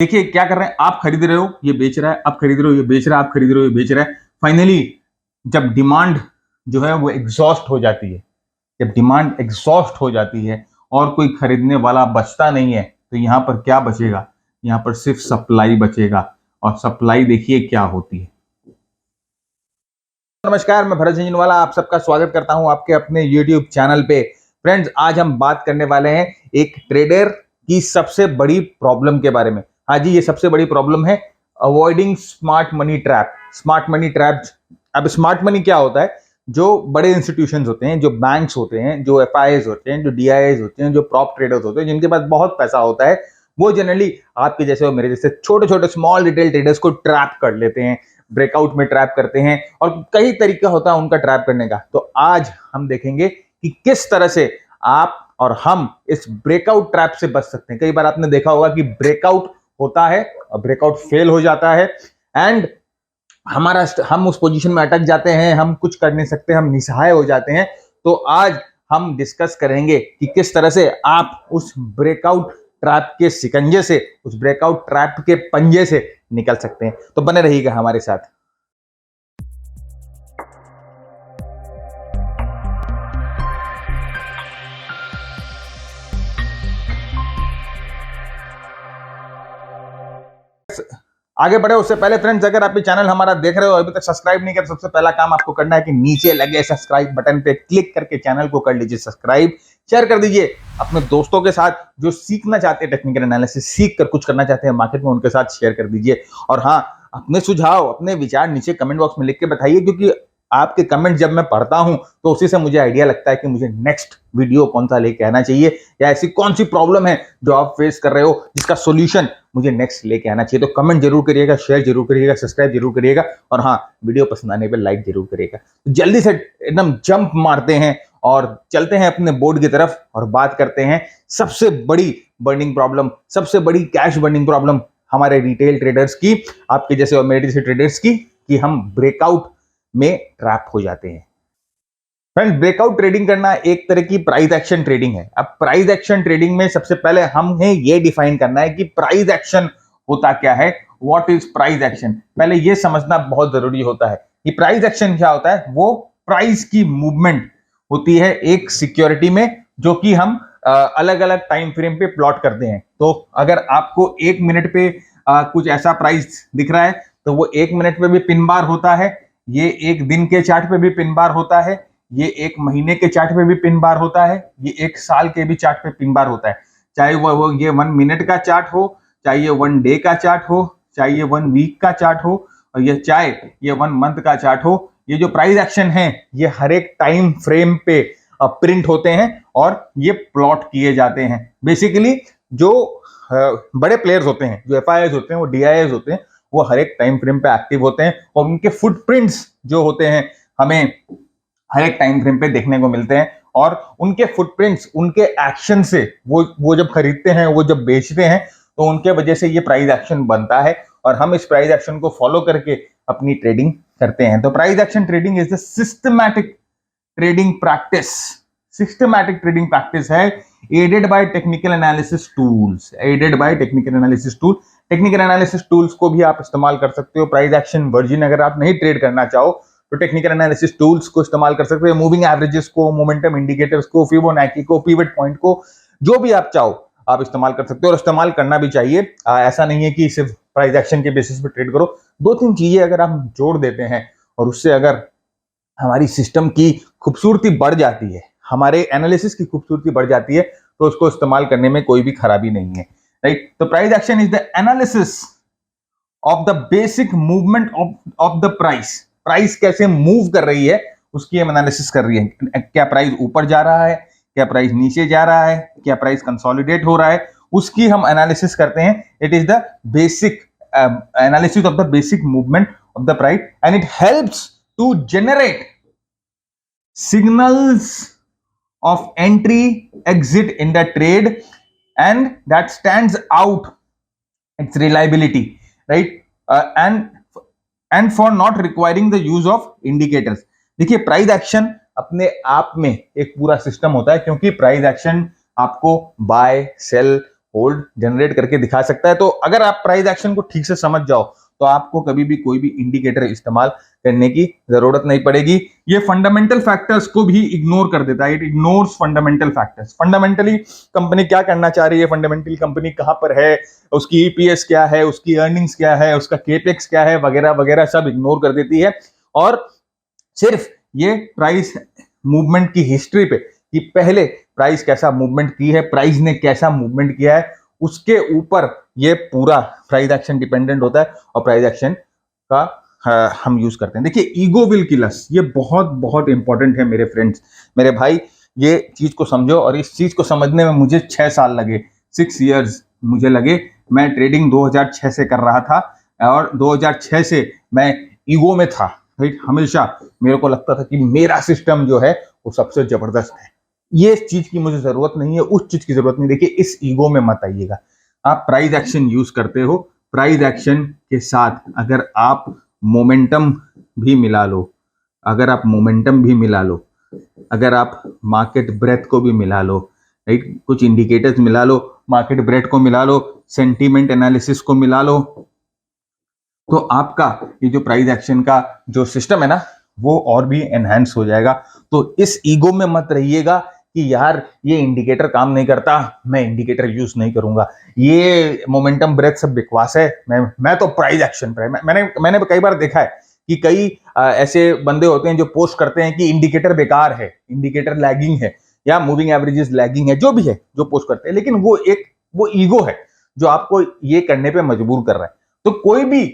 देखिए क्या कर रहे हैं, आप खरीद रहे हो ये बेच रहा है, आप खरीद रहे हो ये बेच रहा है, आप खरीद रहे हो ये बेच रहा है। फाइनली जब डिमांड जो है वो एग्जॉस्ट हो जाती है, जब डिमांड एग्जॉस्ट हो जाती है और कोई खरीदने वाला बचता नहीं है, तो यहां पर क्या बचेगा? यहां पर सिर्फ सप्लाई बचेगा। और सप्लाई देखिए क्या होती है। नमस्कार, मैं भरत झुंझुनवाला आप सबका स्वागत करता हूं आपके अपने YouTube चैनल पे। फ्रेंड्स, आज हम बात करने वाले हैं एक ट्रेडर की सबसे बड़ी प्रॉब्लम के बारे में। हाँ जी, ये सबसे बड़ी प्रॉब्लम है avoiding smart money trap. Smart money trap. अब स्मार्ट मनी क्या होता है? जो बड़े इंस्टीट्यूशंस होते हैं, जो बैंक्स होते हैं, जो एफआईआईज होते हैं, जो डीआईआईज होते हैं, जो प्रॉप ट्रेडर्स होते हैं, जिनके पास बहुत पैसा होता है, वो जनरली आपके जैसे और मेरे जैसे छोटे छोटे स्मॉल रिटेल ट्रेडर्स को ट्रैप कर लेते हैं, ब्रेकआउट में ट्रैप करते हैं, और कई तरीका होता है उनका ट्रैप करने का। तो आज हम देखेंगे कि किस तरह से आप और हम इस ब्रेकआउट ट्रैप से बच सकते हैं। कई बार आपने देखा होगा कि ब्रेकआउट होता है और ब्रेकआउट फेल हो जाता है एंड हम उस पोजीशन में अटक जाते हैं, हम कुछ कर नहीं सकते, हम निसहाय हो जाते हैं। तो आज हम डिस्कस करेंगे कि किस तरह से आप उस ब्रेकआउट ट्रैप के शिकंजे से, उस ब्रेकआउट ट्रैप के पंजे से निकल सकते हैं। तो बने रहिएगा हमारे साथ। आगे बढ़े उससे पहले फ्रेंड्स, अगर आप ये चैनल हमारा देख रहे हो अभी तक सब्सक्राइब नहीं कर, सबसे पहला काम आपको करना है कि नीचे लगे सब्सक्राइब बटन पे क्लिक करके चैनल को कर लीजिए सब्सक्राइब। शेयर कर दीजिए अपने दोस्तों के साथ जो सीखना चाहते हैं, टेक्निकल एनालिसिस सीख कर कुछ करना चाहते हैं मार्केट में, उनके साथ शेयर कर दीजिए। और हाँ, अपने सुझाव, अपने विचार नीचे कमेंट बॉक्स में लिख के बताइए, क्योंकि आपके कमेंट जब मैं पढ़ता हूं तो उसी से मुझे आइडिया लगता है कि मुझे नेक्स्ट वीडियो कौन सा लेके आना चाहिए, या ऐसी कौन सी प्रॉब्लम है जो आप फेस कर रहे हो जिसका सॉल्यूशन मुझे नेक्स्ट लेके आना चाहिए। तो कमेंट जरूर करिएगा, शेयर जरूर करिएगा, सब्सक्राइब जरूर करिएगा, और हाँ, वीडियो पसंद आने पे लाइक जरूर करिएगा। तो जल्दी से एकदम जंप मारते हैं और चलते हैं अपने बोर्ड की तरफ और बात करते हैं सबसे बड़ी बर्निंग प्रॉब्लम, सबसे बड़ी कैश बर्निंग प्रॉब्लम हमारे रिटेल ट्रेडर्स की, आपके जैसे और मेरे जैसे ट्रेडर्स की, कि हम ब्रेकआउट में ट्रैप हो जाते हैं। फ्रेंड्स, ब्रेकआउट ट्रेडिंग करना एक तरह की प्राइस एक्शन ट्रेडिंग है। अब प्राइस एक्शन ट्रेडिंग में सबसे पहले हमें यह डिफाइन करना है कि प्राइस एक्शन होता क्या है। What is price action? पहले यह समझना बहुत जरूरी होता है कि प्राइस एक्शन क्या होता है। वो प्राइस की मूवमेंट होती है एक सिक्योरिटी में, जो कि हम अलग अलग टाइम फ्रेम पे प्लॉट करते हैं। तो अगर आपको एक मिनट पे कुछ ऐसा प्राइस दिख रहा है, तो वो एक मिनट पे भी पिन बार होता है, ये एक दिन के चार्ट पे भी पिन बार होता है, ये एक महीने के चार्ट पे भी पिन बार होता है, ये एक साल के भी चार्ट पे पिन बार होता है। चाहे वो ये 1 मिनट का चार्ट हो, चाहे ये 1 डे का चार्ट हो, चाहे ये 1 वीक का चार्ट हो, और ये चाहे ये 1 मंथ का चार्ट हो, ये जो प्राइस एक्शन है ये हर एक टाइम फ्रेम पे प्रिंट होते हैं और ये प्लॉट किए जाते हैं। बेसिकली जो बड़े प्लेयर्स होते हैं, जो एफआईआईज होते हैं, वो डीआईआईज होते हैं, वो हर एक टाइम फ्रेम पे एक्टिव होते हैं, और उनके फुटप्रिंट्स जो होते हैं हमें हर एक टाइम फ्रेम पे देखने को मिलते हैं। और उनके फुटप्रिंट्स, उनके एक्शन से वो जब खरीदते हैं, वो जब बेचते हैं, तो उनके वजह से ये प्राइस एक्शन बनता है, और हम इस प्राइस एक्शन को फॉलो करके अपनी ट्रेडिंग करते हैं। तो price action trading is the systematic trading practice. Systematic trading practice है aided by technical analysis tools. Aided by technical analysis tool. Technical analysis tools को भी आप इस्तेमाल कर सकते हो। प्राइस एक्शन वर्जिन अगर आप नहीं ट्रेड करना चाहो तो टेक्निकल एनालिसिस टूल्स को इस्तेमाल कर सकते हो। मूविंग एवरेजेस को, मोमेंटम इंडिकेटर्स को, फिबोनाची को, पिवट पॉइंट को, जो भी आप चाहो आप इस्तेमाल कर सकते हो, और इस्तेमाल करना भी चाहिए। ऐसा नहीं है कि सिर्फ प्राइस एक्शन के बेसिस पे ट्रेड करो। 2-3 चीजें अगर हम जोड़ देते हैं और उससे अगर हमारी सिस्टम की खूबसूरती बढ़ जाती है, हमारे एनालिसिस की खूबसूरती बढ़ जाती है, तो उसको इस्तेमाल करने में कोई भी खराबी नहीं है, राइट। तो price action is the analysis of the basic movement of the price. Price कैसे मूव कर रही है उसकी हम एनालिसिस कर रही है। क्या प्राइस ऊपर जा रहा है, क्या प्राइस नीचे जा रहा है, क्या प्राइस कंसोलिडेट हो रहा है, उसकी हम एनालिसिस करते हैं। It is the basic analysis of the basic movement of the price, and it helps to generate signals of entry exit in the trade, and that stands out its reliability, right? And for not requiring the use of indicators. देखिए, price action अपने आप में एक पूरा system होता है, क्योंकि price action आपको बाय, सेल होल्ड जनरेट करके दिखा सकता है। तो अगर आप प्राइस एक्शन को ठीक से समझ जाओ तो आपको कभी भी कोई भी इंडिकेटर इस्तेमाल करने की जरूरत नहीं पड़ेगी। ये फंडामेंटल फैक्टर्स को भी इग्नोर कर देता है, it ignores fundamental factors. Fundamentally company क्या करना चाह रही है, फंडामेंटली कंपनी कहां पर है, उसकी ईपीएस क्या है, उसकी अर्निंग्स क्या है, उसका केपेक्स क्या है, वगैरह वगैरह सब इग्नोर कर देती है और सिर्फ ये प्राइस मूवमेंट की हिस्ट्री पे कि पहले प्राइस कैसा मूवमेंट की है, प्राइस ने कैसा मूवमेंट किया है, उसके ऊपर ये पूरा प्राइस एक्शन डिपेंडेंट होता है और प्राइस एक्शन का हम यूज करते हैं। देखिए, ईगो विल किल अस, ये बहुत बहुत इंपॉर्टेंट है मेरे फ्रेंड्स, मेरे भाई। ये चीज को समझो और इस चीज को समझने में मुझे 6 साल लगे, 6 इयर्स मुझे लगे। मैं ट्रेडिंग 2006 से कर रहा था और 2006 से मैं ईगो में था, राइट। हमेशा मेरे को लगता था कि मेरा सिस्टम जो है वो सबसे जबरदस्त है, ये चीज की मुझे जरूरत नहीं है, उस चीज की जरूरत नहीं। देखिए, इस ईगो में मत आइएगा। आप प्राइस एक्शन यूज करते हो, प्राइस एक्शन के साथ अगर आप मोमेंटम भी मिला लो, अगर आप मोमेंटम भी मिला लो, अगर आप मार्केट ब्रेथ को भी मिला लो, राइट, कुछ इंडिकेटर्स मिला लो, मार्केट ब्रेथ को मिला लो, सेंटीमेंट एनालिसिस को मिला लो, तो आपका ये जो प्राइस एक्शन का जो सिस्टम है ना वो और भी एनहांस हो जाएगा। तो इस ईगो में मत रहिएगा कि यार ये इंडिकेटर काम नहीं करता, मैं इंडिकेटर यूज नहीं करूंगा, ये मोमेंटम ब्रेथ सब बकवास है, मैं तो प्राइस एक्शन पर है। मैंने कई बार देखा है कि कई ऐसे बंदे होते हैं जो पोस्ट करते हैं कि इंडिकेटर बेकार है, इंडिकेटर लैगिंग है या मूविंग एवरेजेस लैगिंग है, जो भी है जो पोस्ट करते हैं, लेकिन वो ईगो है जो आपको ये करने पे मजबूर कर रहा है। तो कोई भी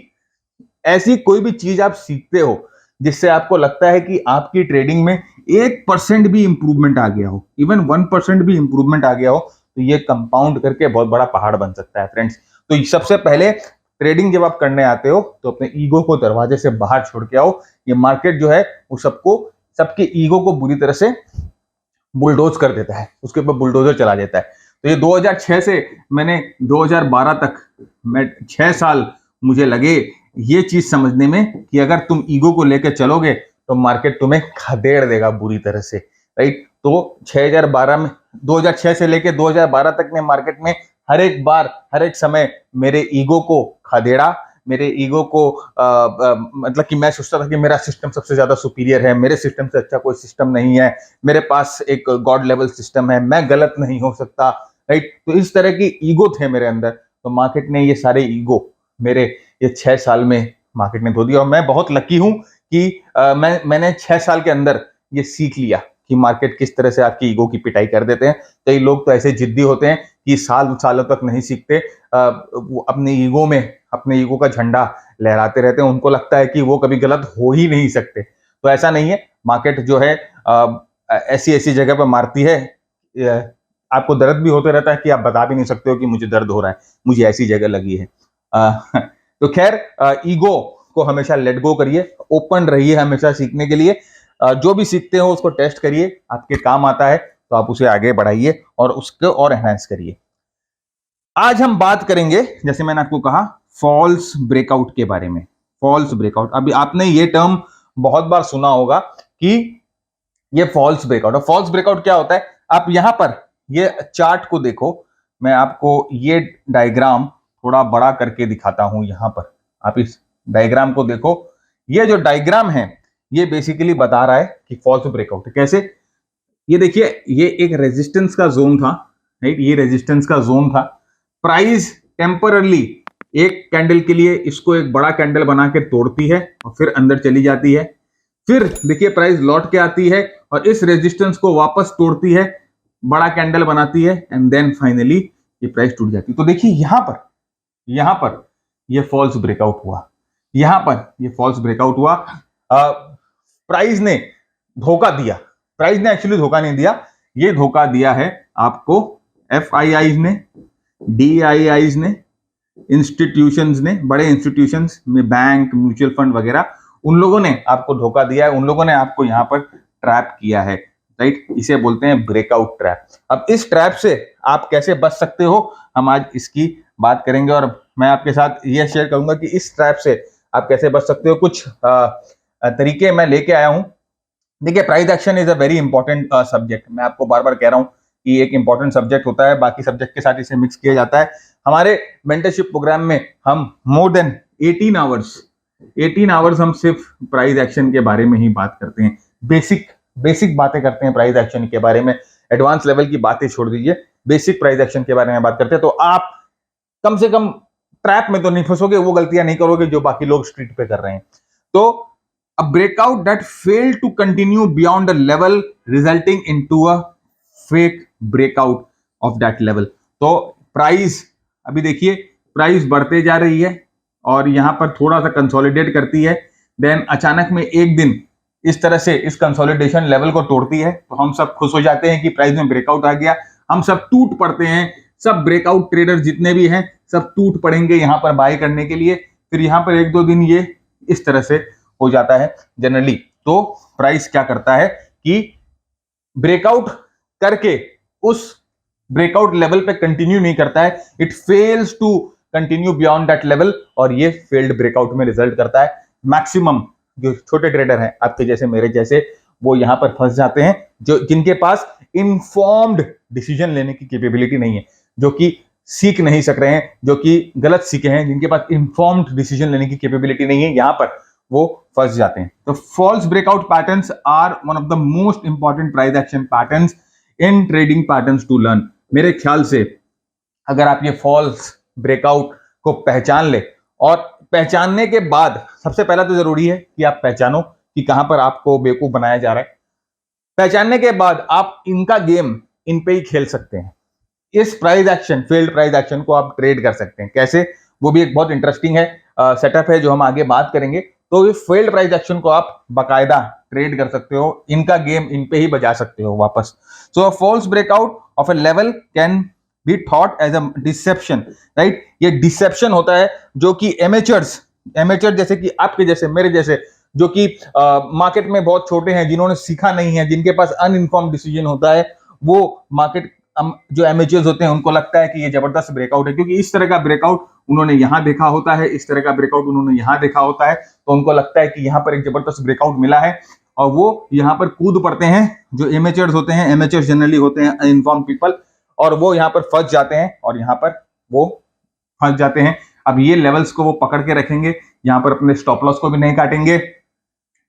ऐसी कोई भी चीज आप सीखते हो जिससे आपको लगता है कि आपकी ट्रेडिंग में 1% भी इंप्रूवमेंट आ गया हो, इवन 1% भी इंप्रूवमेंट आ गया हो, तो ये कंपाउंड करके बहुत बड़ा पहाड़ बन सकता है फ्रेंड्स। तो सबसे पहले ट्रेडिंग जब आप करने आते हो तो अपने ईगो को दरवाजे से बाहर छोड़ के आओ। ये मार्केट जो है वो सबके ईगो को बुरी तरह से बुलडोज कर देता है, उसके ऊपर बुलडोजर चला देता है। तो ये 2006 से मैंने 2012 तक, मैं 6 साल मुझे लगे ये चीज समझने में कि अगर तुम ईगो को लेकर चलोगे तो मार्केट तुम्हें खदेड़ देगा बुरी तरह से, राइट। तो 2012 में, 2006 से लेकर 2012 तक ने मार्केट में हर एक बार, हर एक समय मेरे ईगो को खदेड़ा, मेरे ईगो को मतलब कि मैं सोचता था कि मेरा सिस्टम सबसे ज्यादा सुपीरियर है, मेरे सिस्टम से अच्छा कोई सिस्टम नहीं है, मेरे पास एक गॉड लेवल सिस्टम है, मैं गलत नहीं हो सकता, राइट। तो इस तरह की ईगो थे मेरे अंदर। तो मार्केट ने ये सारे ईगो मेरे ये 6 साल में मार्केट ने धो दिया और मैं बहुत लकी हूं कि मैंने 6 साल के अंदर ये सीख लिया कि मार्केट किस तरह से आपकी ईगो की पिटाई कर देते हैं। कई लोग तो ऐसे जिद्दी होते हैं कि सालों तक नहीं सीखते, वो अपने ईगो का झंडा लहराते रहते हैं, उनको लगता है कि वो कभी गलत हो ही नहीं सकते। तो ऐसा नहीं है, मार्केट जो है ऐसी ऐसी जगह पर मारती है, आपको दर्द भी होते रहता है कि आप बता भी नहीं सकते हो कि मुझे दर्द हो रहा है, मुझे ऐसी जगह लगी है। तो खैर, ईगो को हमेशा लेट गो करिए, ओपन रहिए हमेशा सीखने के लिए। जो भी सीखते हो उसको टेस्ट करिए, आपके काम आता है तो आप उसे आगे बढ़ाइए और उसको और एनहांस करिए। आज हम बात करेंगे, जैसे मैंने आपको कहा, फॉल्स ब्रेकआउट के बारे में। फॉल्स ब्रेकआउट, अभी आपने ये टर्म बहुत बार सुना होगा कि ये फॉल्स ब्रेकआउट। और फॉल्स ब्रेकआउट क्या होता है, आप यहां पर ये चार्ट को देखो, मैं आपको ये डायग्राम थोड़ा बड़ा करके दिखाता हूं। यहां पर आप इस डायग्राम को देखो, ये जो डायग्राम है ये बेसिकली बता रहा है कि फॉल्स ब्रेकआउट कैसे। ये देखिए, ये एक रेजिस्टेंस का जोन था, राइट, ये रेजिस्टेंस का जोन था। प्राइस टेम्परली एक कैंडल के लिए इसको एक बड़ा कैंडल बना के तोड़ती है और फिर अंदर चली जाती है। फिर देखिए प्राइस लौट के आती है और इस रेजिस्टेंस को वापस तोड़ती है, बड़ा कैंडल बनाती है एंड देन फाइनली ये प्राइस टूट जाती है। तो देखिए यहां पर ये फॉल्स ब्रेकआउट हुआ, यहां पर ये फॉल्स ब्रेकआउट हुआ। प्राइस ने धोखा दिया, प्राइस ने एक्चुअली धोखा नहीं दिया, ये धोखा दिया है आपको एफआईआईज ने, डीआईआईज ने, इंस्टीट्यूशंस ने, बड़े इंस्टीट्यूशंस में बैंक, म्यूचुअल फंड वगैरह, उन लोगों ने आपको धोखा दिया है, उन लोगों ने आपको यहां पर ट्रैप किया है, राइट। इसे बोलते हैं ब्रेकआउट ट्रैप। अब इस ट्रैप से आप कैसे बच सकते हो, हम आज इसकी बात करेंगे और मैं आपके साथ यह शेयर करूंगा कि इस ट्रैप से आप कैसे बच सकते हो। कुछ तरीके मैं लेके आया हूं। देखिए, price action is a very important subject, मैं आपको बार बार कह रहा हूं कि एक इंपॉर्टेंट सब्जेक्ट होता है, बाकी सब्जेक्ट के साथ इसे मिक्स किया जाता है। हमारे मेंटरशिप प्रोग्राम में हम मोर देन 18 आवर्स हम सिर्फ प्राइस एक्शन के बारे में ही बात करते हैं। बेसिक बातें करते हैं प्राइस एक्शन के बारे में। एडवांस लेवल की बातें छोड़ दीजिए, बेसिक प्राइस एक्शन के बारे में बात करते हैं। तो आप कम से कम ट्रैप में तो नहीं फंसोगे, वो गलतियां नहीं करोगे जो बाकी लोग स्ट्रीट पे कर रहे हैं। तो a breakout that fail to continue beyond the level resulting into a fake breakout of that level. तो प्राइस अभी देखिए, प्राइस बढ़ते जा रही है और यहां पर थोड़ा सा कंसोलिडेट करती है, देन अचानक में एक दिन इस तरह से इस कंसोलिडेशन लेवल को तोड़ती है, तो हम सब खुश हो जाते हैं कि प्राइस में ब्रेकआउट आ गया। हम सब टूट पड़ते हैं, सब ब्रेकआउट ट्रेडर जितने भी हैं सब टूट पड़ेंगे यहां पर बाय करने के लिए। फिर यहां पर एक दो दिन ये इस तरह से हो जाता है जनरली। तो प्राइस क्या करता है कि ब्रेकआउट करके उस ब्रेकआउट लेवल पे कंटिन्यू नहीं करता है, it fails to continue beyond that level, और ये फेल्ड ब्रेकआउट में रिजल्ट करता है। मैक्सिमम जो छोटे ट्रेडर हैं आपके जैसे मेरे जैसे, वो यहां पर फंस जाते हैं, जो जिनके पास इन्फॉर्म्ड डिसीजन लेने की कैपेबिलिटी नहीं है, जो कि सीख नहीं सक रहे हैं, जो कि गलत सीखे हैं, जिनके पास इन्फॉर्म्ड डिसीजन लेने की कैपेबिलिटी नहीं है, यहां पर वो फंस जाते हैं। तो false breakout patterns are one of the most important price action patterns in trading patterns to learn. मेरे ख्याल से अगर आप ये फॉल्स ब्रेकआउट को पहचान ले, और पहचानने के बाद सबसे पहला तो जरूरी है कि आप पहचानो कि कहां पर आपको बेवकूफ बनाया जा रहा है। पहचानने के बाद आप इनका गेम इन पे ही खेल सकते हैं। इस price action, failed price action को आप ट्रेड कर सकते हैं। कैसे, वो भी एक बहुत इंटरेस्टिंग है सेटअप है जो हम आगे बात करेंगे। तो ये फेल्ड प्राइस एक्शन को आप बाकायदा ट्रेड कर सकते हो, इनका गेम इन पे ही बजा सकते हो वापस। So false breakout of a level can be thought as a deception, right. ये डिसेप्शन होता है जो कि एमेचर जैसे कि आपके जैसे मेरे जैसे, जो कि मार्केट में बहुत छोटे हैं, जिन्होंने सीखा नहीं है, जिनके पास अनइन्फॉर्म्ड डिसीजन होता है, वो मार्केट जो एमेचर्स होते हैं उनको लगता है कि ये जबरदस्त ब्रेकआउट है, क्योंकि इस तरह का ब्रेकआउट उन्होंने यहां देखा होता है, इस तरह का ब्रेकआउट उन्होंने यहां देखा होता है, तो उनको लगता है कि यहां पर एक जबरदस्त ब्रेकआउट मिला है, और वो यहां पर कूद पड़ते हैं। जो एमेचर्स होते हैं, एमेचर्स जनरली होते हैं अनइन्फॉर्म पीपल, और वो यहां पर फंस जाते हैं, और यहां पर वो फंस जाते हैं। अब ये लेवल्स को वो पकड़ के रखेंगे, यहां पर अपने स्टॉप लॉस को भी नहीं काटेंगे,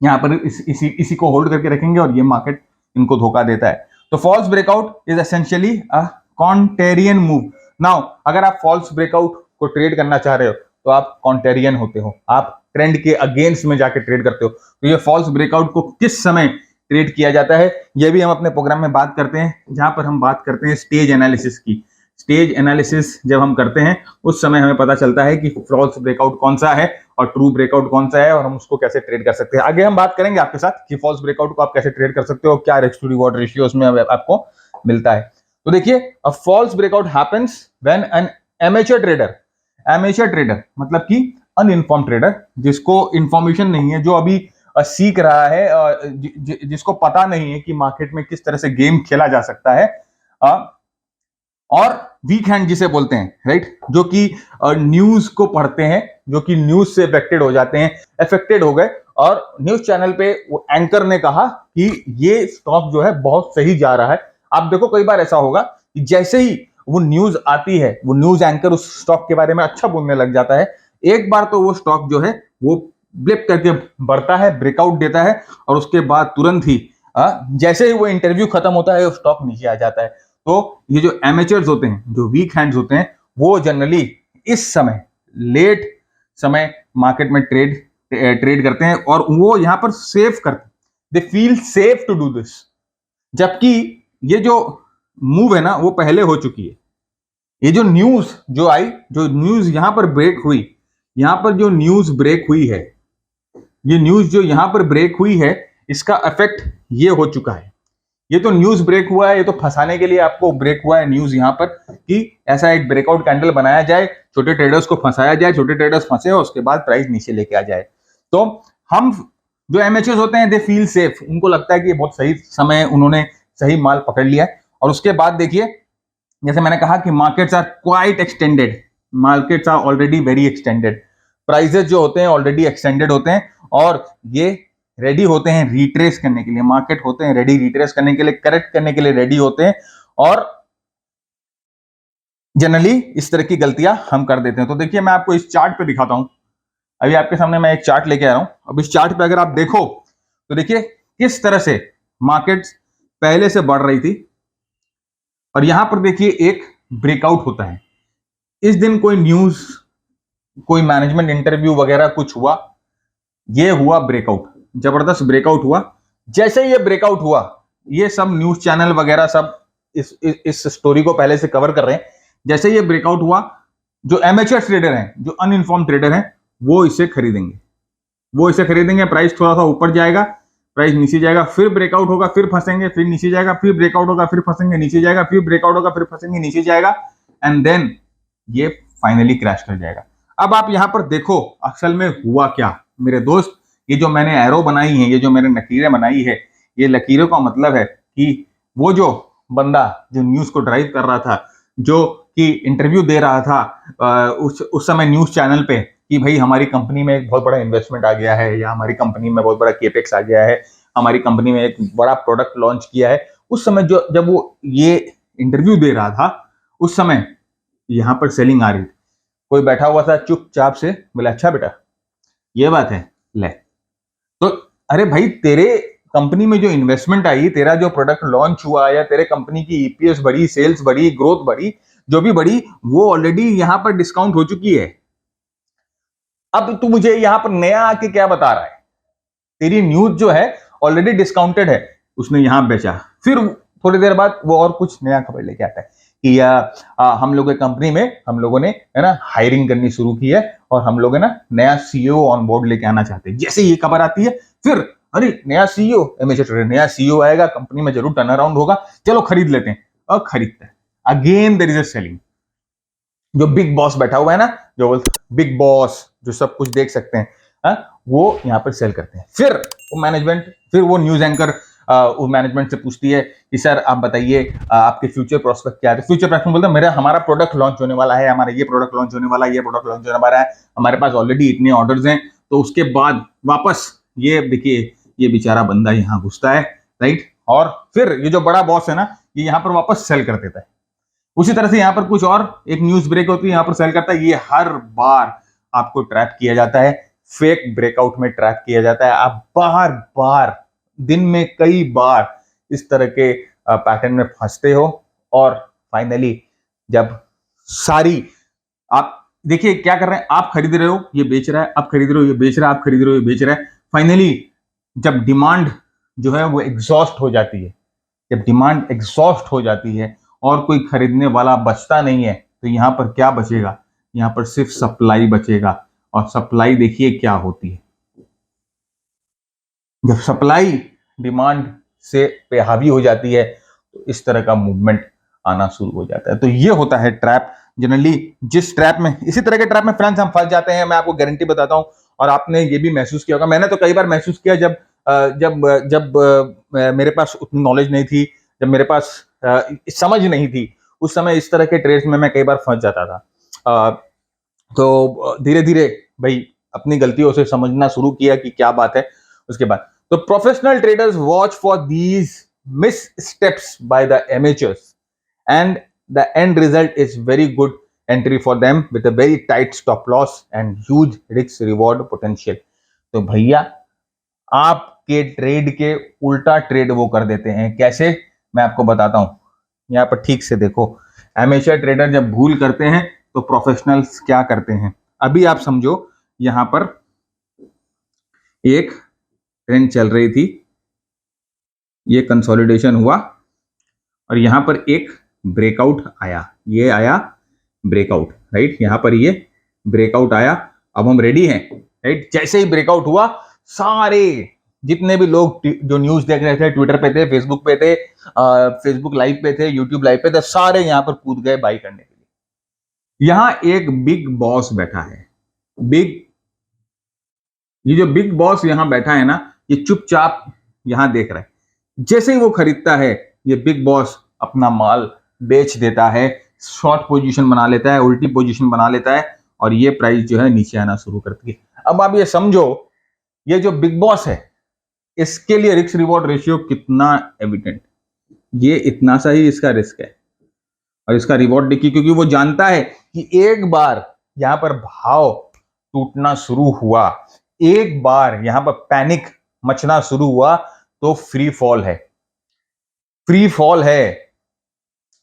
यहां पर इसी को होल्ड करके रखेंगे, और ये मार्केट इनको धोखा देता है। तो false breakout is essentially a contrarian move. Now अगर आप फॉल्स ब्रेकआउट को ट्रेड करना चाह रहे हो तो आप कॉन्टेरियन होते हो, आप ट्रेंड के अगेंस्ट में जाके ट्रेड करते हो। तो ये फॉल्स ब्रेकआउट को किस समय ट्रेड किया जाता है, ये भी हम अपने प्रोग्राम में बात करते हैं, जहां पर हम बात करते हैं स्टेज एनालिसिस की। स्टेज एनालिसिस जब हम करते हैं उस समय हमें पता चलता है कि फॉल्स ब्रेकआउट कौन सा है और ट्रू ब्रेकआउट कौन सा है, और हम उसको कैसे ट्रेड कर सकते हैं। आगे हम बात करेंगे आपके साथ कि फॉल्स ब्रेकआउट को आप कैसे ट्रेड कर सकते हो, क्या रिस्क टू रिवॉर्ड रेशियो उसमें आपको मिलता है। तो देखिए, a false breakout happens when an amateur trader मतलब कि अनइन्फॉर्म ट्रेडर, जिसको इंफॉर्मेशन नहीं है, जो अभी सीख रहा है, जिसको पता नहीं है कि मार्केट में किस तरह से गेम खेला जा सकता है, और वीक हैंड जिसे बोलते हैं, राइट, जो कि न्यूज को पढ़ते हैं, जो कि न्यूज से अफेक्टेड हो गए, और न्यूज चैनल पे वो एंकर ने कहा कि ये स्टॉक जो है बहुत सही जा रहा है। आप देखो कई बार ऐसा होगा कि जैसे ही वो न्यूज आती है, वो न्यूज एंकर उस स्टॉक के बारे में अच्छा बोलने लग जाता है, एक बार तो वो स्टॉक जो है वो ब्लिप करके बढ़ता है, ब्रेकआउट देता है, और उसके बाद तुरंत ही जैसे ही वो इंटरव्यू खत्म होता है, वो स्टॉक नीचे आ जाता है। तो ये जो एमेचर्स होते हैं, जो वीक हैंड्स होते हैं, वो जनरली इस समय लेट समय मार्केट में ट्रेड करते हैं, और वो यहां पर सेफ करते हैं, they feel safe to do this. जबकि ये जो मूव है ना वो पहले हो चुकी है। ये जो न्यूज जो आई, जो न्यूज यहां पर ब्रेक हुई, यहां पर जो न्यूज ब्रेक हुई है, ये न्यूज जो यहां पर ब्रेक हुई है, इसका इफेक्ट ये हो चुका है। ये तो न्यूज ब्रेक हुआ है, ये तो फंसाने के लिए आपको ब्रेक हुआ है न्यूज यहां पर, कि ऐसा एक ब्रेकआउट कैंडल बनाया जाए, छोटे ट्रेडर्स को फंसाया जाए, छोटे ट्रेडर्स फंसे और उसके बाद प्राइस नीचे लेके आ जाए। तो हम जो एमएचएस होते हैं, दे फील सेफ, उनको लगता है कि ये बहुत सही समय, उन्होंने सही माल पकड़ लिया है। और उसके बाद देखिए, जैसे मैंने कहा कि markets are quite extended, markets are already very extended, prices जो होते हैं ऑलरेडी एक्सटेंडेड होते हैं, और ये रेडी होते हैं रिट्रेस करने के लिए, मार्केट होते हैं रेडी रिट्रेस करने के लिए, करेक्ट करने के लिए रेडी होते हैं, और जनरली इस तरह की गलतियां हम कर देते हैं। तो देखिए मैं आपको इस चार्ट पे दिखाता हूं। अभी आपके सामने मैं एक चार्ट लेके आ रहा हूं। अब इस चार्ट पे अगर आप देखो तो देखिए किस तरह से मार्केट पहले से बढ़ रही थी और यहां पर देखिए एक ब्रेकआउट होता है। इस दिन कोई न्यूज, कोई मैनेजमेंट इंटरव्यू वगैरह कुछ हुआ, ये हुआ ब्रेकआउट, जबरदस्त ब्रेकआउट हुआ। जैसे ही ये ब्रेकआउट हुआ, ये सब न्यूज चैनल वगैरह सब इस स्टोरी को पहले से कवर कर रहे हैं। जैसे ये ब्रेकआउट हुआ, जो एमेच्योर ट्रेडर हैं, जो अनइन्फॉर्म ट्रेडर हैं, वो इसे खरीदेंगे, प्राइस थोड़ा सा ऊपर जाएगा, प्राइस नीचे जाएगा, फिर ब्रेकआउट होगा, फिर फंसेंगे, फिर नीचे जाएगा, फिर ब्रेकआउट होगा, फिर फंसेंगे, नीचे जाएगा, फिर ब्रेकआउट होगा, फिर फंसेंगे, नीचे जाएगा, एंड देन ये फाइनली क्रैश कर जाएगा। अब आप यहां पर देखो असल में हुआ क्या मेरे दोस्त। ये जो मैंने एरो बनाई है, ये जो मैंने लकीरें बनाई है, ये लकीरों का मतलब है कि वो जो बंदा जो न्यूज को ड्राइव कर रहा था, जो कि इंटरव्यू दे रहा था उस समय न्यूज चैनल पे कि भाई हमारी कंपनी में एक बहुत बड़ा इन्वेस्टमेंट आ गया है, या हमारी कंपनी में बहुत बड़ा केपेक्स आ गया है, हमारी कंपनी में एक बड़ा प्रोडक्ट लॉन्च किया है, उस समय जो जब वो ये इंटरव्यू दे रहा था, उस समय यहां पर सेलिंग आ रही थी। कोई बैठा हुआ था चुपचाप से, बोले अच्छा बेटा ये बात है, ले तो अरे भाई तेरे कंपनी में जो इन्वेस्टमेंट आई, तेरा जो प्रोडक्ट लॉन्च हुआ, या तेरे कंपनी की ईपीएस बढ़ी, सेल्स बढ़ी, ग्रोथ बढ़ी, जो भी बढ़ी, वो ऑलरेडी यहां पर डिस्काउंट हो चुकी है। अब तू मुझे यहां पर नया आके क्या बता रहा है? तेरी न्यूज जो है ऑलरेडी डिस्काउंटेड है, उसने यहां बेचा। फिर थोड़ी देर बाद वो और कुछ नया खबर लेके आता है कि हम लोग की कंपनी में हम लोगों ने है ना हायरिंग करनी शुरू की है, और हम लोग है ना नया सीईओ ऑन बोर्ड लेके आना चाहते हैं। जैसे ये खबर आती है, फिर अरे नया सीईओ, नया सीईओ आएगा, कंपनी में जरूर टर्न अराउंड होगा, चलो खरीद लेते हैं, और खरीदते हैं। Again there is a selling. जो बिग बॉस बैठा हुआ है ना, जो बिग बॉस जो सब कुछ देख सकते हैं, वो यहाँ पर सेल करते हैं। फिर वो मैनेजमेंट, फिर वो न्यूज एंकर वो मैनेजमेंट से पूछती है कि सर आप बताइए आपके फ्यूचर प्रोस्पेक्ट क्या है। तो फ्यूचर प्रोस्पेक्ट बोलता है मेरा हमारा प्रोडक्ट लॉन्च होने वाला है, हमारा ये प्रोडक्ट लॉन्च होने वाला है, ये प्रोडक्ट लॉन्च होने वाला है, हमारे पास ऑलरेडी इतने ऑर्डर्स हैं। तो उसके बाद वापस ये देखिए ये बेचारा बंदा यहाँ घुसता है, राइट, और फिर ये जो बड़ा बॉस है ना, ये यहाँ पर वापस सेल कर देता है। उसी तरह से यहां पर कुछ और एक न्यूज ब्रेक होती है, यहां पर सेल करता है। ये हर बार आपको ट्रैप किया जाता है, फेक ब्रेकआउट में ट्रैप किया जाता है। आप बार बार दिन में कई बार इस तरह के पैटर्न में फंसते हो, और फाइनली जब सारी आप देखिए क्या कर रहे हैं, आप खरीद रहे हो ये बेच रहा है, आप खरीद रहे हो ये बेच रहा है, आप खरीद रहे हो ये बेच रहा है। फाइनली जब डिमांड जो है वो एग्जॉस्ट हो जाती है, जब डिमांड एग्जॉस्ट हो जाती है और कोई खरीदने वाला बचता नहीं है, तो यहां पर क्या बचेगा? यहां पर सिर्फ सप्लाई बचेगा। और सप्लाई देखिए क्या होती है, जब सप्लाई डिमांड से पे हावी हो जाती है, तो इस तरह का मूवमेंट आना शुरू हो जाता है। तो ये होता है ट्रैप। जनरली जिस ट्रैप में, इसी तरह के ट्रैप में फ्रेंड्स हम फंस जाते हैं, मैं आपको गारंटी बताता हूं, और आपने ये भी महसूस किया होगा, मैंने तो कई बार महसूस किया जब मेरे पास उतनी नॉलेज नहीं थी, जब मेरे पास समझ नहीं थी, उस समय इस तरह के ट्रेड्स में मैं कई बार फंस जाता था। तो धीरे धीरे भाई अपनी गलतियों से समझना शुरू किया कि क्या बात है। उसके बाद तो professional traders watch for these miss steps by the amateurs, and the end result is very good entry for them with a very tight stop loss and huge risk reward potential. तो भैया आपके trade के उल्टा trade वो कर देते हैं। कैसे? मैं आपको बताता हूं, यहां पर ठीक से देखो। एमेचर ट्रेडर जब भूल करते हैं तो प्रोफेशनल्स क्या करते हैं? अभी आप समझो, यहां पर एक ट्रेंड चल रही थी, ये कंसोलिडेशन हुआ, और यहां पर एक ब्रेकआउट आया, ये आया ब्रेकआउट, राइट, यहां पर ये ब्रेकआउट आया। अब हम रेडी हैं, राइट। जैसे ही ब्रेकआउट हुआ, सारे जितने भी लोग जो न्यूज देख रहे थे, ट्विटर पे थे, फेसबुक पे थे, फेसबुक लाइव पे थे, यूट्यूब लाइव पे थे, सारे यहां पर कूद गए बाई करने के लिए। यहां एक बिग बॉस बैठा है, ये जो बिग बॉस यहां बैठा है ना, ये चुपचाप यहां देख रहा है। जैसे ही वो खरीदता है, ये बिग बॉस अपना माल बेच देता है, शॉर्ट पोजीशन बना लेता है, उल्टी पोजीशन बना लेता है, और ये प्राइस जो है नीचे आना शुरू करती है। अब आप ये समझो, ये जो बिग बॉस है, इसके लिए रिस्क रिवॉर्ड रेशियो कितना एविडेंट, ये इतना सा ही इसका रिस्क है और इसका रिवॉर्ड देखिए, क्योंकि वो जानता है कि एक बार यहां पर भाव टूटना शुरू हुआ, एक बार यहां पर पैनिक मचना शुरू हुआ तो फ्री फॉल है, फ्री फॉल है।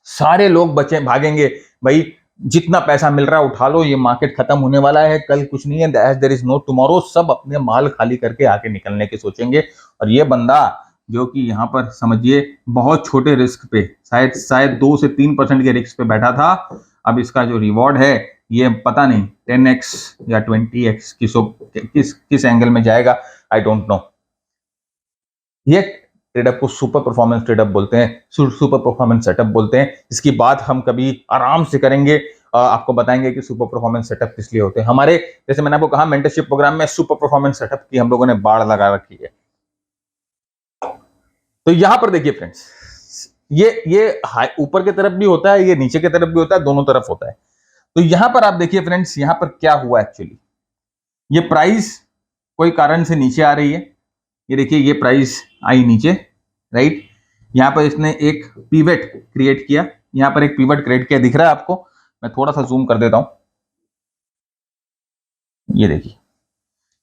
सारे लोग बचे भागेंगे, भाई जितना पैसा मिल रहा है उठा लो, ये मार्केट खत्म होने वाला है, कल कुछ नहीं है, as there is no tomorrow. सब अपने माल खाली करके आके निकलने के सोचेंगे। और ये बंदा जो कि यहाँ पर समझिए बहुत छोटे रिस्क पे, शायद 2 से 3% के रिस्क पे बैठा था, अब इसका जो रिवॉर्ड है ये पता नहीं 10x या 20x किस एंगल में जाएगा, आई डोंट नो। ये ट्रेडअप को सुपर परफॉर्मेंस ट्रेडअप बोलते हैं, सुपर परफॉर्मेंस सेटअप बोलते हैं। इसकी बात हम कभी आराम से करेंगे, आपको बताएंगे कि सुपर परफॉर्मेंस सेटअप किस लिए होते हैं। हमारे जैसे मैंने आपको कहा मेंटरशिप प्रोग्राम में सुपर परफॉर्मेंस सेटअप की हम लोगों ने बाढ़ लगा रखी है। तो यहां पर देखिए फ्रेंड्स, ये ऊपर की तरफ भी होता है, ये नीचे की तरफ भी होता है, दोनों तरफ होता है। तो यहां पर आप देखिए फ्रेंड्स, यहां पर क्या हुआ एक्चुअली, ये प्राइस कोई कारण से नीचे आ रही है, ये देखिए ये प्राइस आई नीचे, राइट। यहां पर इसने एक पिवट क्रिएट किया, यहां पर एक पिवट क्रिएट किया, दिख रहा है आपको, मैं थोड़ा सा जूम कर देता हूं, ये देखिए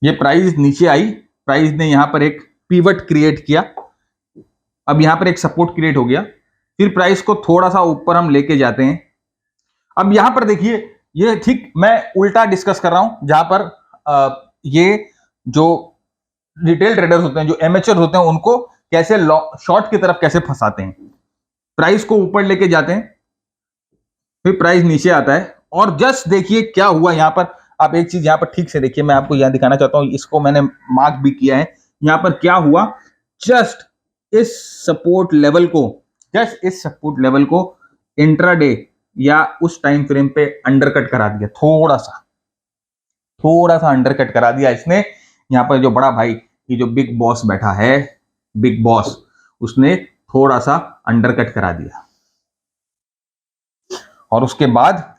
ये प्राइस नीचे आई, प्राइस ने यहां पर एक पिवट क्रिएट किया, अब यहां पर एक सपोर्ट क्रिएट हो गया, फिर प्राइस को थोड़ा सा ऊपर हम लेके जाते हैं। अब यहां पर देखिए, ये ठीक मैं उल्टा डिस्कस कर रहा हूं, जहां पर ये जो रिटेल ट्रेडर्स होते हैं, जो एमेचर होते हैं, उनको कैसे शॉर्ट की तरफ कैसे फंसाते हैं। प्राइस को ऊपर लेके जाते हैं, फिर प्राइस नीचे आता है, और जस्ट देखिए क्या हुआ यहां पर। आप एक चीज यहां पर ठीक से देखिए, मैं आपको यहां दिखाना चाहता हूं, इसको मैंने मार्क भी किया है। यहां पर क्या हुआ, जस्ट इस सपोर्ट लेवल को इंट्राडे या उस टाइम फ्रेम पे अंडरकट करा दिया, थोड़ा सा अंडरकट करा दिया इसने। यहां पर जो बड़ा भाई, ये जो बिग बॉस बैठा है, बिग बॉस, उसने थोड़ा सा अंडरकट करा दिया, और उसके बाद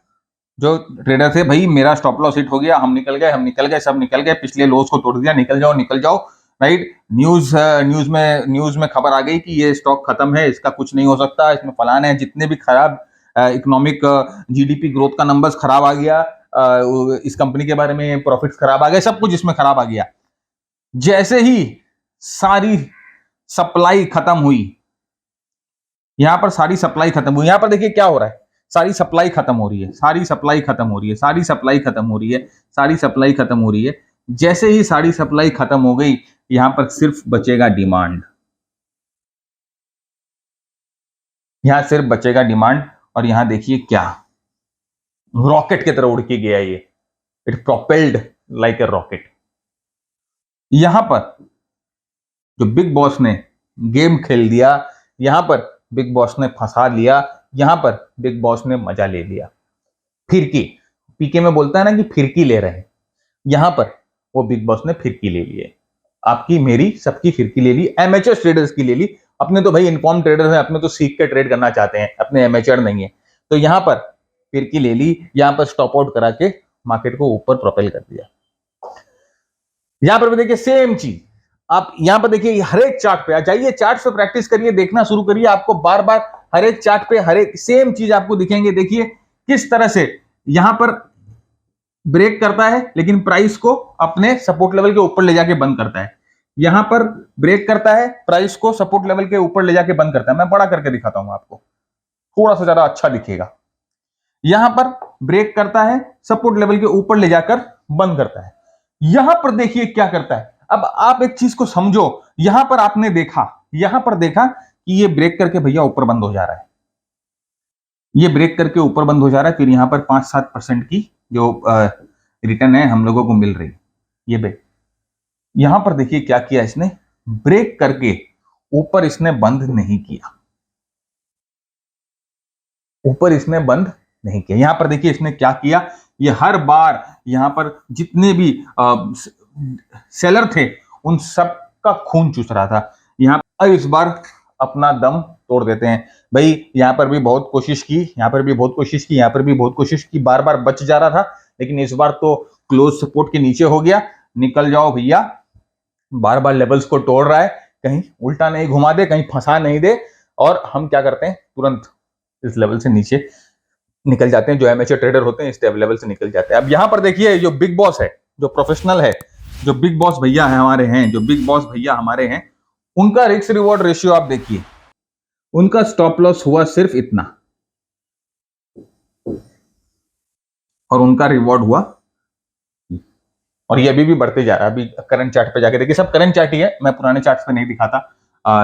जो ट्रेडर थे, भाई मेरा स्टॉप लॉस हिट हो गया, हम निकल गए, सब निकल गए, पिछले लोस को तोड़ दिया, निकल जाओ, राइट। न्यूज में खबर आ गई कि ये स्टॉक खत्म है, इसका कुछ नहीं हो सकता, इसमें फलान है, जितने भी खराब इकोनॉमिक जीडीपी ग्रोथ का नंबर्स खराब आ गया, इस कंपनी के बारे में प्रॉफिट्स खराब आ गए, सब कुछ इसमें खराब आ गया। जैसे ही सारी सप्लाई खत्म हुई, यहां पर सारी सप्लाई खत्म हुई, यहां पर देखिए क्या हो रहा है, सारी सप्लाई खत्म हो रही है, सारी सप्लाई खत्म हो रही है, सारी सप्लाई खत्म हो रही है, सारी सप्लाई खत्म हो रही है। जैसे ही सारी सप्लाई खत्म हो गई, यहां पर सिर्फ बचेगा डिमांड, यहां सिर्फ बचेगा डिमांड। और यहां देखिए क्या रॉकेट की तरह उड़ के गया ये, it propelled like a rocket. यहां पर जो बिग बॉस ने गेम खेल दिया, यहां पर बिग बॉस ने फंसा लिया, यहां पर बिग बॉस ने मजा ले लिया। फिरकी, पीके में बोलता है ना कि फिरकी ले रहे हैं, यहां पर वो बिग बॉस ने फिरकी ले ली है, आपकी मेरी सबकी फिरकी ले ली, एमेचर ट्रेडर्स की ले ली। अपने तो भाई इन्फॉर्म ट्रेडर्स हैं, अपने तो सीख के ट्रेड करना चाहते हैं, अपने एमेचर नहीं है। तो यहां पर फिरकी ले ली, यहां पर स्टॉप आउट करा के मार्केट को ऊपर प्रोपेल कर दिया। यहां पर भी देखिए सेम चीज, आप यहां पर देखिए हर एक चार्ट पे आ जाइए, चार्ट पे प्रैक्टिस करिए, देखना शुरू करिए, आपको बार बार हर एक चार्ट पे हर एक सेम चीज आपको दिखेंगे। देखिए किस तरह से यहां पर ब्रेक करता है, लेकिन प्राइस को अपने सपोर्ट लेवल के ऊपर ले जाके बंद करता है, यहां पर ब्रेक करता है, प्राइस को सपोर्ट लेवल के ऊपर ले जाके बंद करता है। मैं बड़ा करके दिखाता हूं आपको, थोड़ा सा ज्यादा अच्छा दिखेगा। यहां पर ब्रेक करता है, सपोर्ट लेवल के ऊपर ले जाकर बंद करता है। यहां पर देखिए क्या करता है, अब आप एक चीज को समझो, यहां पर आपने देखा कि ये ब्रेक करके भैया ऊपर बंद हो जा रहा है, ये ब्रेक करके ऊपर बंद हो जा रहा है, फिर यहां पर 5-7% की जो रिटर्न है हम लोगों को मिल रही, ये ब्रेक। यहां पर देखिए क्या किया इसने, ब्रेक करके ऊपर इसने बंद नहीं किया, ऊपर इसने बंद नहीं किया। यहां पर देखिए इसने क्या किया, ये हर बार यहां पर जितने भी सेलर थे उन सब का खून चूस रहा था। यहां पर इस बार अपना दम तोड़ देते हैं भाई, यहां पर भी बहुत कोशिश की, यहां पर भी बहुत कोशिश की, यहां पर भी बहुत कोशिश की, बार बार बच जा रहा था, लेकिन इस बार तो क्लोज सपोर्ट के नीचे हो गया। निकल जाओ भैया, बार बार लेवल्स को तोड़ रहा है, कहीं उल्टा नहीं घुमा दे, कहीं फंसा नहीं दे, और हम क्या करते हैं, तुरंत इस लेवल से नीचे निकल जाते हैं। जो एमेच्योर ट्रेडर होते हैं इस लेवल से निकल जाते हैं। अब यहां पर देखिए, जो बिग बॉस है, जो प्रोफेशनल है, जो बिग बॉस भैया है हमारे हैं, जो बिग बॉस भैया हमारे हैं, उनका रिस्क रिवॉर्ड रेशियो आप देखिए, उनका स्टॉप लॉस हुआ सिर्फ इतना और उनका रिवॉर्ड हुआ, और ये अभी भी बढ़ते जा रहा है। अभी करंट चार्ट पे जाके देखिए, सब करंट चार्ट ही है, मैं पुराने चार्ट पे नहीं दिखाता,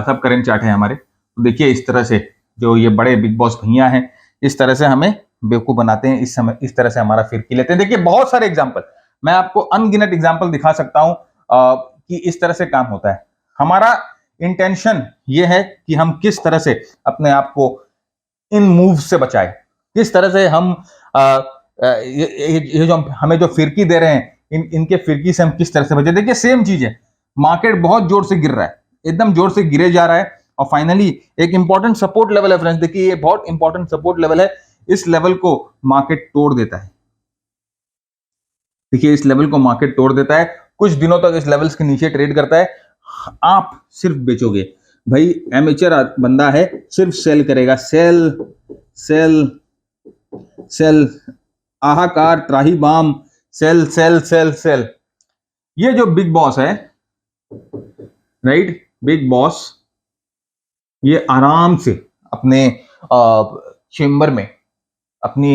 सब करंट चार्ट है हमारे। तो देखिए इस तरह से जो ये बड़े बिग बॉस भैया हैं, इस तरह से हमें बेवकूफ बनाते हैं, इस समय इस तरह से हमारा फिरकी लेते हैं। देखिए बहुत सारे एग्जाम्पल, मैं आपको अनगिनत एग्जाम्पल दिखा सकता हूं कि इस तरह से काम होता है। हमारा इंटेंशन ये है कि हम किस तरह से अपने आप को इन मूव से बचाए, किस तरह से हम ये जो हमें जो फिरकी दे रहे हैं, इनके फिरकी से हम किस तरह से बचे। देखिए सेम चीज है, मार्केट बहुत जोर से गिर रहा है, एकदम जोर से गिरे जा रहा है, और फाइनली एक इंपॉर्टेंट सपोर्ट लेवल है फ्रेंड्स, देखिए ये बहुत इंपॉर्टेंट सपोर्ट लेवल है, इस लेवल को मार्केट तोड़ देता है। देखिए इस लेवल को मार्केट तोड़ देता है, कुछ दिनों तक इस लेवल्स के नीचे ट्रेड करता है, आप सिर्फ बेचोगे। भाई एमेचर बंदा है, सिर्फ सेल करेगा, सेल सेल सेल, आहाकार, त्राहिमाम, सेल सेल सेल सेल। ये जो बिग बॉस है, राइट, बिग बॉस, ये आराम से अपने चेंबर में अपनी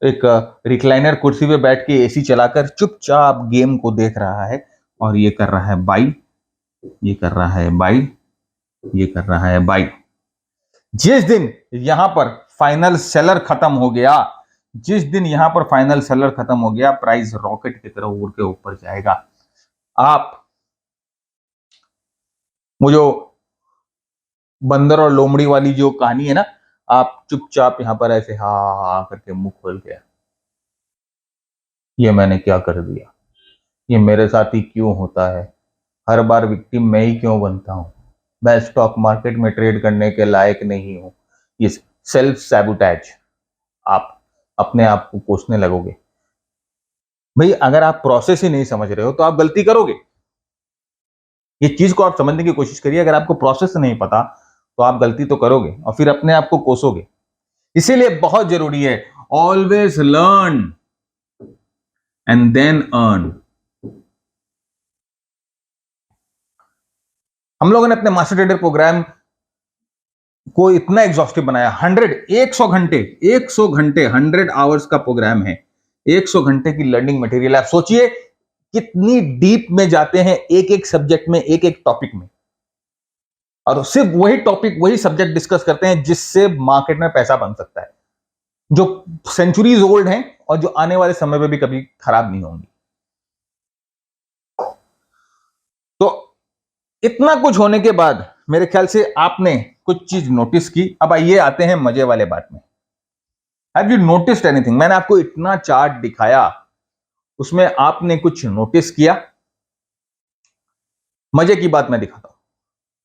एक रिक्लाइनर कुर्सी पे बैठ के एसी चलाकर चुपचाप गेम को देख रहा है, और ये कर रहा है बाई, ये कर रहा है बाई, ये कर रहा है बाई। जिस दिन यहां पर फाइनल सेलर खत्म हो गया, जिस दिन यहां पर फाइनल सेलर खत्म हो गया, प्राइस रॉकेट की तरह उड़ के ऊपर जाएगा। आप वो जो बंदर और लोमड़ी वाली जो कहानी है ना, आप चुपचाप यहां पर ऐसे हा करके मुंह खोल के, ये मैंने क्या कर दिया, ये मेरे साथ ही क्यों होता है, हर बार विक्टिम मैं ही क्यों बनता हूं, मैं स्टॉक मार्केट में ट्रेड करने के लायक नहीं हूं। ये सेल्फ सैबोटेज, आप अपने आप को कोसने लगोगे। भाई अगर आप प्रोसेस ही नहीं समझ रहे हो तो आप गलती करोगे। ये चीज को आप समझने की कोशिश करिए, अगर आपको प्रोसेस नहीं पता तो आप गलती तो करोगे और फिर अपने आप को कोसोगे। इसीलिए बहुत जरूरी है, always learn and then earn. हम लोगों ने अपने मास्टर ट्रेडर प्रोग्राम को इतना एग्जॉस्टिव बनाया, 100 घंटे 100 आवर्स का प्रोग्राम है, 100 घंटे की लर्निंग मटेरियल। आप सोचिए कितनी डीप में जाते हैं एक एक सब्जेक्ट में, एक एक टॉपिक में, और सिर्फ वही टॉपिक, वही सब्जेक्ट डिस्कस करते हैं जिससे मार्केट में पैसा बन सकता है, जो सेंचुरीज ओल्ड हैं और जो आने वाले समय में भी कभी खराब नहीं होंगी। तो इतना कुछ होने के बाद मेरे ख्याल से आपने कुछ चीज नोटिस की। अब आइए आते हैं मजे वाले बात में। Have you noticed anything? मैंने आपको इतना चार्ट दिखाया, उसमें आपने कुछ नोटिस किया? मजे की बात मैं दिखाता हूं।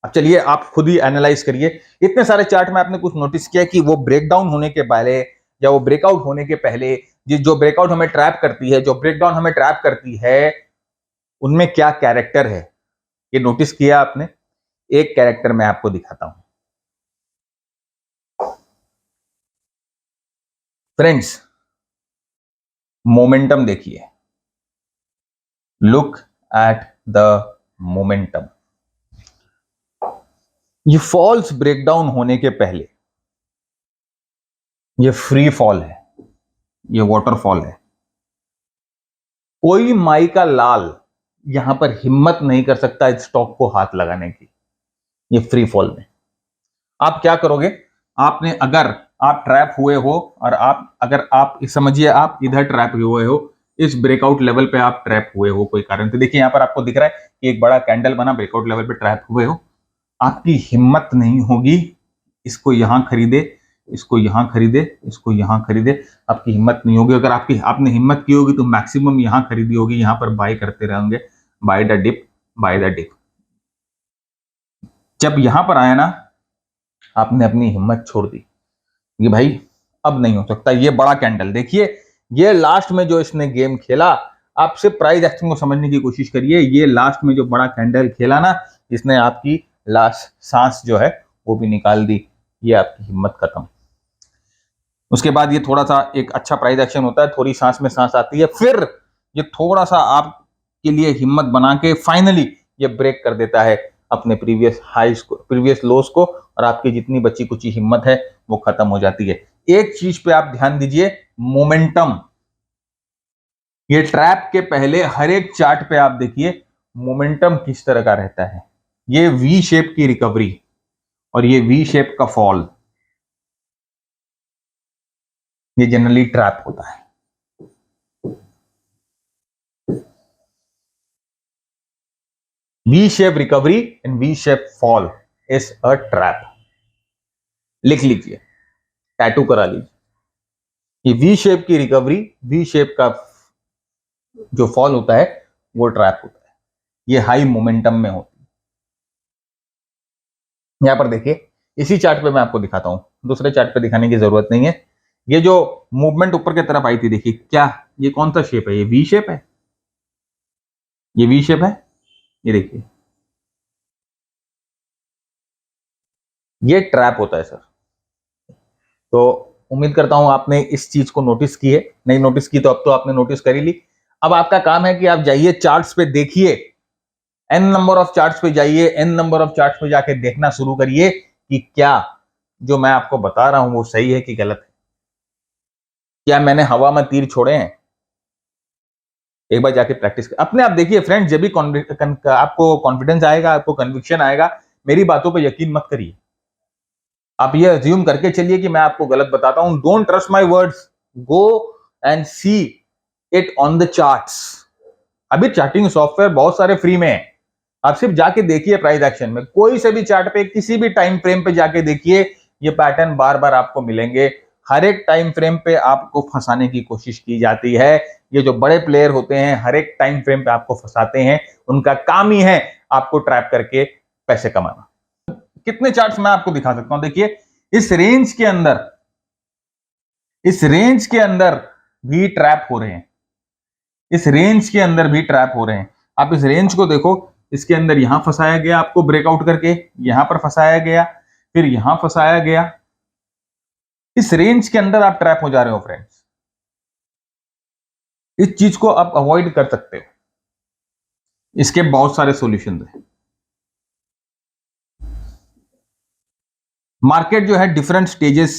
अब चलिए आप खुद ही एनालाइज करिए। इतने सारे चार्ट में आपने कुछ नोटिस किया कि वो ब्रेकडाउन होने के पहले या वो ब्रेकआउट होने के पहले, जो ब्रेकआउट हमें ट्रैप करती है, जो ब्रेकडाउन हमें ट्रैप करती है, उनमें क्या कैरेक्टर है, ये नोटिस किया आपने? एक कैरेक्टर मैं आपको दिखाता हूं फ्रेंड्स। मोमेंटम देखिए, लुक एट द मोमेंटम। ये फॉल्स ब्रेकडाउन होने के पहले ये फ्री फॉल है, ये वाटरफॉल है। कोई माई का लाल यहां पर हिम्मत नहीं कर सकता इस स्टॉक को हाथ लगाने की। ये फ्री फॉल में आप क्या करोगे? आपने, अगर आप ट्रैप हुए हो और अगर आप समझिए आप इधर ट्रैप हुए हो, इस ब्रेकआउट लेवल पे आप ट्रैप हुए हो कोई कारण, तो देखिए यहां पर आपको दिख रहा है कि एक बड़ा कैंडल बना, ब्रेकआउट लेवल पे ट्रैप हुए हो, आपकी हिम्मत नहीं होगी इसको यहां खरीदे, इसको यहां खरीदे, इसको यहां खरीदे, आपकी हिम्मत नहीं होगी। अगर आपने हिम्मत की होगी तो मैक्सिमम यहां खरीदी होगी, यहां पर बाय करते रहेंगे, buy the dip, buy the dip. जब यहां पर आया ना, आपने अपनी हिम्मत छोड़ दी कि भाई अब नहीं हो सकता। ये बड़ा कैंडल देखिए, ये लास्ट में जो इसने गेम खेला, आप सिर्फ प्राइस एक्शन को समझने की कोशिश करिए। ये लास्ट में जो बड़ा कैंडल खेला ना, इसने आपकी लास्ट सांस जो है वो भी निकाल दी। ये आपकी हिम्मत खत्म। उसके बाद ये थोड़ा सा एक अच्छा प्राइस एक्शन होता है, थोड़ी सांस में सांस आती है, फिर ये थोड़ा सा आपके लिए हिम्मत बना के फाइनली ये ब्रेक कर देता है अपने प्रीवियस हाईस को, प्रीवियस लोस को, और आपकी जितनी बची कुची हिम्मत है वो खत्म हो जाती है। एक चीज पे आप ध्यान दीजिए, मोमेंटम। ये ट्रैप के पहले हर एक चार्ट पे आप देखिए मोमेंटम किस तरह का रहता है। ये वी शेप की रिकवरी और ये वी शेप का फॉल, ये जनरली ट्रैप होता है। V shape recovery and V shape fall is a trap. लिख लीजिए, टैटू करा लीजिए। ये वी शेप की रिकवरी, वी शेप का जो फॉल होता है वो ट्रैप होता है। ये हाई मोमेंटम में होती है। यहां पर देखिए, इसी चार्ट पे मैं आपको दिखाता हूं, दूसरे चार्ट पे दिखाने की जरूरत नहीं है। ये जो मूवमेंट ऊपर की तरफ आई थी, देखिए क्या, ये कौन सा शेप है? ये वी शेप है, ये वी शेप है, ये देखिए, ये ट्रैप होता है सर। तो उम्मीद करता हूं आपने इस चीज को नोटिस की है, नहीं नोटिस की तो अब तो आपने नोटिस कर ही ली। अब आपका काम है कि आप जाइए चार्ट्स पे, देखिए, एन नंबर ऑफ चार्ट्स पे जाइए, एन नंबर ऑफ चार्ट्स पे जाके देखना शुरू करिए कि क्या जो मैं आपको बता रहा हूं वो सही है कि गलत है। क्या मैंने हवा में तीर छोड़े हैं? एक बार जाके प्रैक्टिस कर अपने आप देखिए फ्रेंड, जब भी आपको कॉन्फिडेंस आएगा, आपको कन्विक्शन आएगा, मेरी बातों पे यकीन मत करिए। आप ये अज्यूम करके चलिए कि मैं आपको गलत बताता हूं। Don't trust my words, go and see it on the charts. अभी चार्टिंग सॉफ्टवेयर बहुत सारे फ्री में है, आप सिर्फ जाके देखिए प्राइस एक्शन में, कोई से भी चार्ट पे, किसी भी टाइम फ्रेम पे जाके देखिए, ये पैटर्न बार बार आपको मिलेंगे। हर एक टाइम फ्रेम पे आपको फंसाने की कोशिश की जाती है। ये जो बड़े प्लेयर होते हैं हर एक टाइम फ्रेम पे आपको फंसाते हैं, उनका काम ही है आपको ट्रैप करके पैसे कमाना। कितने चार्ट्स मैं आपको दिखा सकता हूं, देखिए इस रेंज के अंदर, इस रेंज के अंदर भी ट्रैप हो रहे हैं, इस रेंज के अंदर भी ट्रैप हो रहे हैं। आप इस रेंज को देखो, इसके अंदर यहां फंसाया गया आपको ब्रेकआउट करके, यहां पर फंसाया गया, फिर यहां फंसाया गया। इस रेंज के अंदर आप ट्रैप हो जा रहे हो फ्रेंड्स। इस चीज को आप अवॉइड कर सकते हो, इसके बहुत सारे सॉल्यूशंस हैं। मार्केट जो है डिफरेंट स्टेजेस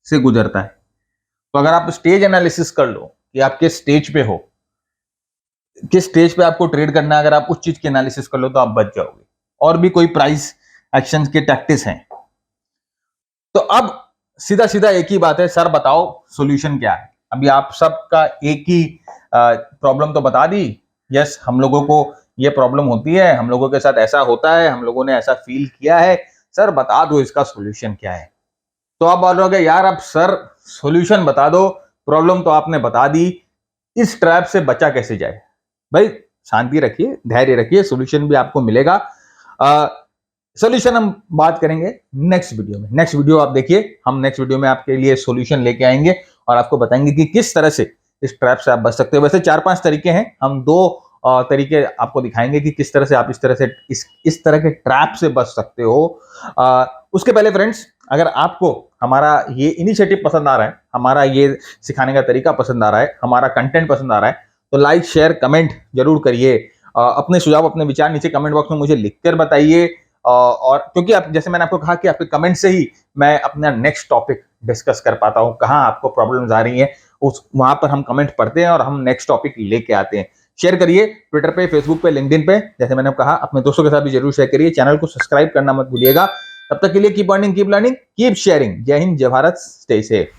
से गुजरता है, तो अगर आप स्टेज एनालिसिस कर लो कि आप किस स्टेज पे हो, किस स्टेज पे आपको ट्रेड करना है, अगर आप उस चीज की एनालिसिस कर लो तो आप बच जाओगे। और भी कोई प्राइस एक्शन के टैक्टिक्स हैं। तो अब सीधा सीधा एक ही बात है, सर बताओ सॉल्यूशन क्या है। अभी आप सबका एक ही प्रॉब्लम तो बता दी, यस हम लोगों को ये प्रॉब्लम होती है, हम लोगों के साथ ऐसा होता है, हम लोगों ने ऐसा फील किया है, सर बता दो इसका सॉल्यूशन क्या है। तो आप बोलोगे यार अब सर सॉल्यूशन बता दो, प्रॉब्लम तो आपने बता दी, इस ट्रैप से बचा कैसे जाए। भाई शांति रखिए, धैर्य रखिए, सॉल्यूशन भी आपको मिलेगा। सॉल्यूशन हम बात करेंगे नेक्स्ट वीडियो में। नेक्स्ट वीडियो आप देखिए, हम नेक्स्ट वीडियो में आपके लिए सॉल्यूशन लेके आएंगे और आपको बताएंगे कि किस तरह से इस ट्रैप से आप बच सकते हो। वैसे 4-5 तरीके हैं, हम 2 तरीके आपको दिखाएंगे कि किस तरह से आप इस तरह से इस तरह के ट्रैप से बच सकते हो। उसके पहले फ्रेंड्स, अगर आपको हमारा ये इनिशिएटिव पसंद आ रहा है, हमारा ये सिखाने का तरीका पसंद आ रहा है, हमारा कंटेंट पसंद आ रहा है, तो लाइक शेयर कमेंट जरूर करिए। अपने सुझाव अपने विचार नीचे कमेंट बॉक्स में मुझे लिखकर बताइए। और क्योंकि आप, जैसे मैंने आपको कहा कि आपके कमेंट से ही मैं अपना नेक्स्ट टॉपिक डिस्कस कर पाता हूं, कहां आपको प्रॉब्लम्स आ रही हैं, उस वहां पर हम कमेंट पढ़ते हैं और हम नेक्स्ट टॉपिक लेके आते हैं। शेयर करिए ट्विटर पे, फेसबुक पे, लिंक्डइन पे, जैसे मैंने कहा अपने दोस्तों के साथ भी जरूर शेयर करिए। चैनल को सब्सक्राइब करना मत भूलिएगा। तब तक के लिए keep earning, keep learning, keep sharing. जय हिंद, जय भारत, स्टे सेफ।